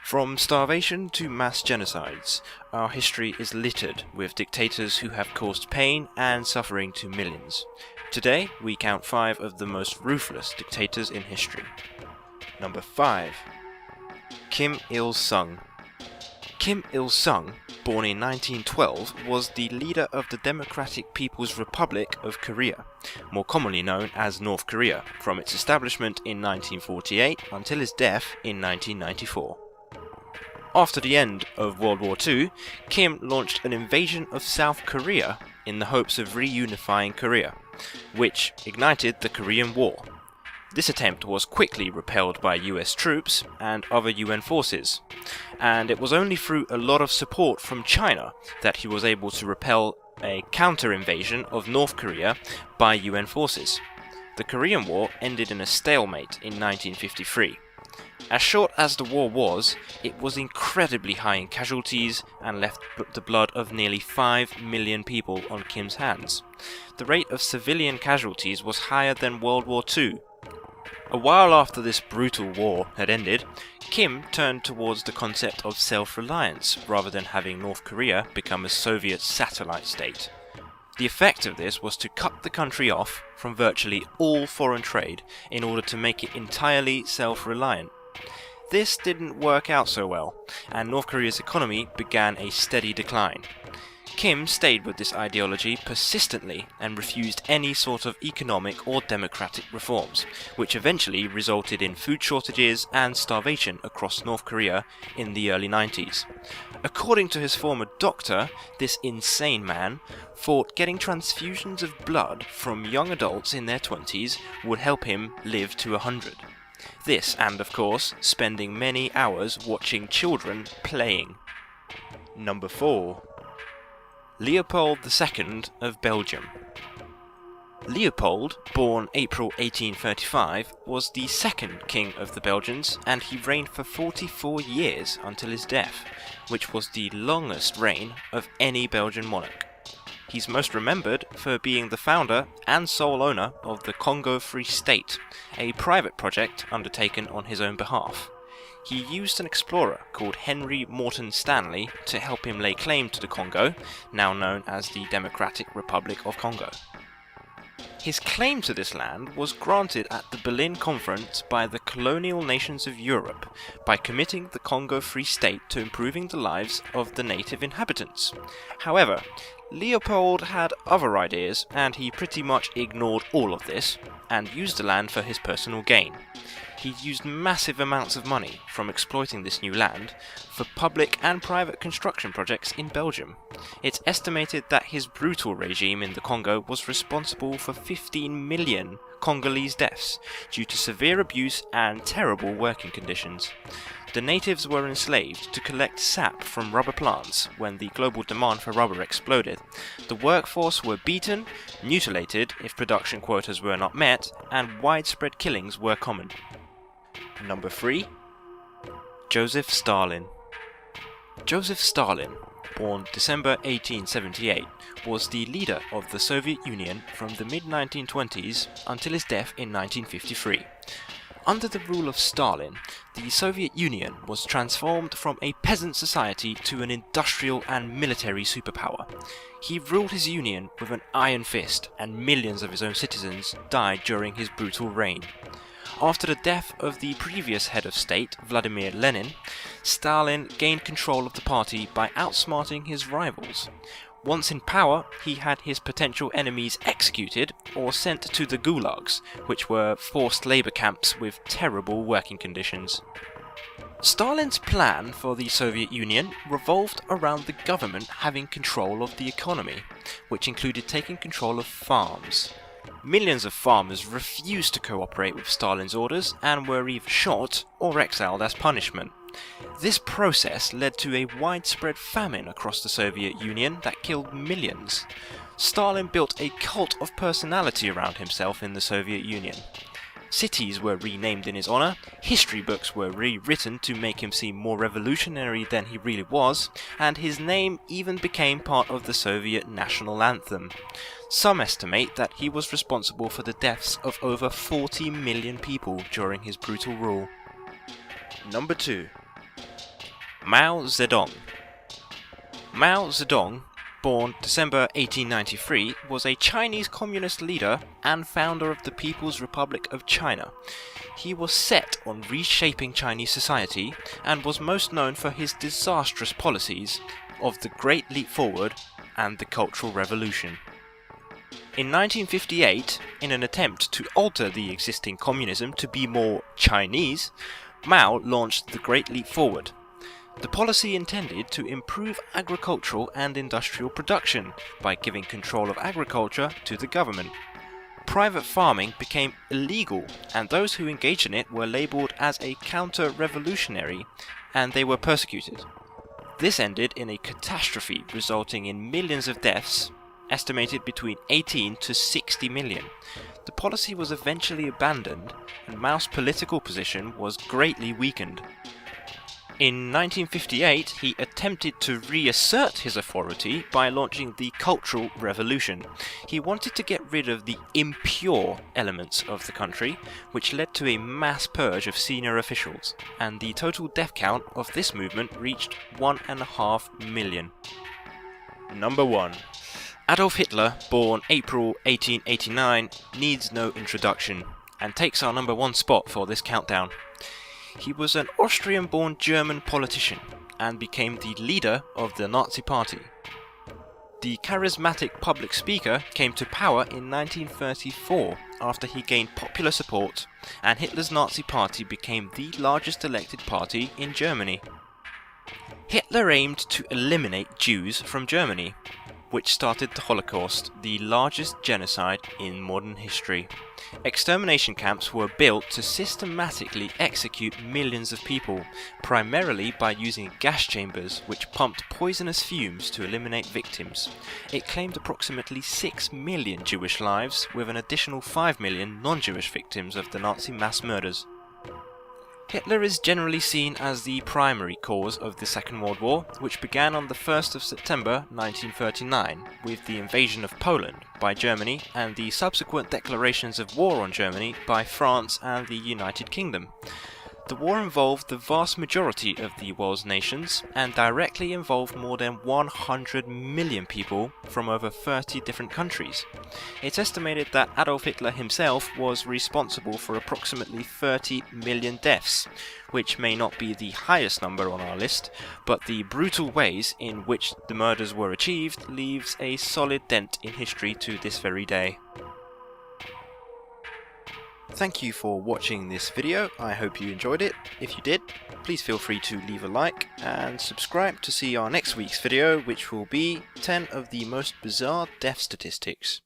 From starvation to mass genocides, our history is littered with dictators who have caused pain and suffering to millions. Today, we count 5 of the most ruthless dictators in history. Number 5. Kim Il-sung. Kim Il-sung, born in 1912, was the leader of the Democratic People's Republic of Korea, more commonly known as North Korea, from its establishment in 1948 until his death in 1994. After the end of World War II, Kim launched an invasion of South Korea in the hopes of reunifying Korea, which ignited the Korean War. This attempt was quickly repelled by US troops and other UN forces, and it was only through a lot of support from China that he was able to repel a counter-invasion of North Korea by UN forces. The Korean War ended in a stalemate in 1953. As short as the war was, it was incredibly high in casualties and left the blood of nearly 5 million people on Kim's hands. The rate of civilian casualties was higher than World War II. A while after this brutal war had ended, Kim turned towards the concept of self-reliance rather than having North Korea become a Soviet satellite state. The effect of this was to cut the country off from virtually all foreign trade in order to make it entirely self-reliant. This didn't work out so well, and North Korea's economy began a steady decline. Kim stayed with this ideology persistently and refused any sort of economic or democratic reforms, which eventually resulted in food shortages and starvation across North Korea in the early 90s. According to his former doctor, this insane man thought getting transfusions of blood from young adults in their 20s would help him live to 100. This and, of course, spending many hours watching children playing. Number 4. Leopold II of Belgium. Leopold, born April 1835, was the second king of the Belgians, and he reigned for 44 years until his death, which was the longest reign of any Belgian monarch. He's most remembered for being the founder and sole owner of the Congo Free State, a private project undertaken on his own behalf. He used an explorer called Henry Morton Stanley to help him lay claim to the Congo, now known as the Democratic Republic of Congo. His claim to this land was granted at the Berlin Conference by the colonial nations of Europe by committing the Congo Free State to improving the lives of the native inhabitants. However, Leopold had other ideas, and he pretty much ignored all of this and used the land for his personal gain. He used massive amounts of money from exploiting this new land for public and private construction projects in Belgium. It's estimated that his brutal regime in the Congo was responsible for 15 million Congolese deaths due to severe abuse and terrible working conditions. The natives were enslaved to collect sap from rubber plants when the global demand for rubber exploded. The workforce were beaten, mutilated if production quotas were not met, and widespread killings were common. Number 3. Joseph Stalin. Joseph Stalin, born December 1878, was the leader of the Soviet Union from the mid-1920s until his death in 1953. Under the rule of Stalin, the Soviet Union was transformed from a peasant society to an industrial and military superpower. He ruled his union with an iron fist, and millions of his own citizens died during his brutal reign. After the death of the previous head of state, Vladimir Lenin, Stalin gained control of the party by outsmarting his rivals. Once in power, he had his potential enemies executed or sent to the gulags, which were forced labour camps with terrible working conditions. Stalin's plan for the Soviet Union revolved around the government having control of the economy, which included taking control of farms. Millions of farmers refused to cooperate with Stalin's orders and were either shot or exiled as punishment. This process led to a widespread famine across the Soviet Union that killed millions. Stalin built a cult of personality around himself in the Soviet Union. Cities were renamed in his honor, history books were rewritten to make him seem more revolutionary than he really was, and his name even became part of the Soviet national anthem. Some estimate that he was responsible for the deaths of over 40 million people during his brutal rule. Number 2. Mao Zedong. Mao Zedong, born December 1893, was a Chinese communist leader and founder of the People's Republic of China. He was set on reshaping Chinese society and was most known for his disastrous policies of the Great Leap Forward and the Cultural Revolution. In 1958, in an attempt to alter the existing communism to be more Chinese, Mao launched the Great Leap Forward. The policy intended to improve agricultural and industrial production by giving control of agriculture to the government. Private farming became illegal, and those who engaged in it were labelled as a counter-revolutionary, and they were persecuted. This ended in a catastrophe resulting in millions of deaths, estimated between 18 to 60 million. The policy was eventually abandoned, and Mao's political position was greatly weakened. In 1958, he attempted to reassert his authority by launching the Cultural Revolution. He wanted to get rid of the impure elements of the country, which led to a mass purge of senior officials, and the total death count of this movement reached 1.5 million. Number 1. Adolf Hitler, born April 1889, needs no introduction, and takes our number 1 spot for this countdown. He was an Austrian-born German politician and became the leader of the Nazi Party. The charismatic public speaker came to power in 1934 after he gained popular support, and Hitler's Nazi Party became the largest elected party in Germany. Hitler aimed to eliminate Jews from Germany, which started the Holocaust, the largest genocide in modern history. Extermination camps were built to systematically execute millions of people, primarily by using gas chambers which pumped poisonous fumes to eliminate victims. It claimed approximately 6 million Jewish lives, with an additional 5 million non-Jewish victims of the Nazi mass murders. Hitler is generally seen as the primary cause of the Second World War, which began on the 1st of September 1939 with the invasion of Poland by Germany and the subsequent declarations of war on Germany by France and the United Kingdom. The war involved the vast majority of the world's nations and directly involved more than 100 million people from over 30 different countries. It's estimated that Adolf Hitler himself was responsible for approximately 30 million deaths, which may not be the highest number on our list, but the brutal ways in which the murders were achieved leaves a solid dent in history to this very day. Thank you for watching this video. I hope you enjoyed it. If you did, please feel free to leave a like and subscribe to see our next week's video, which will be 10 of the most bizarre death statistics.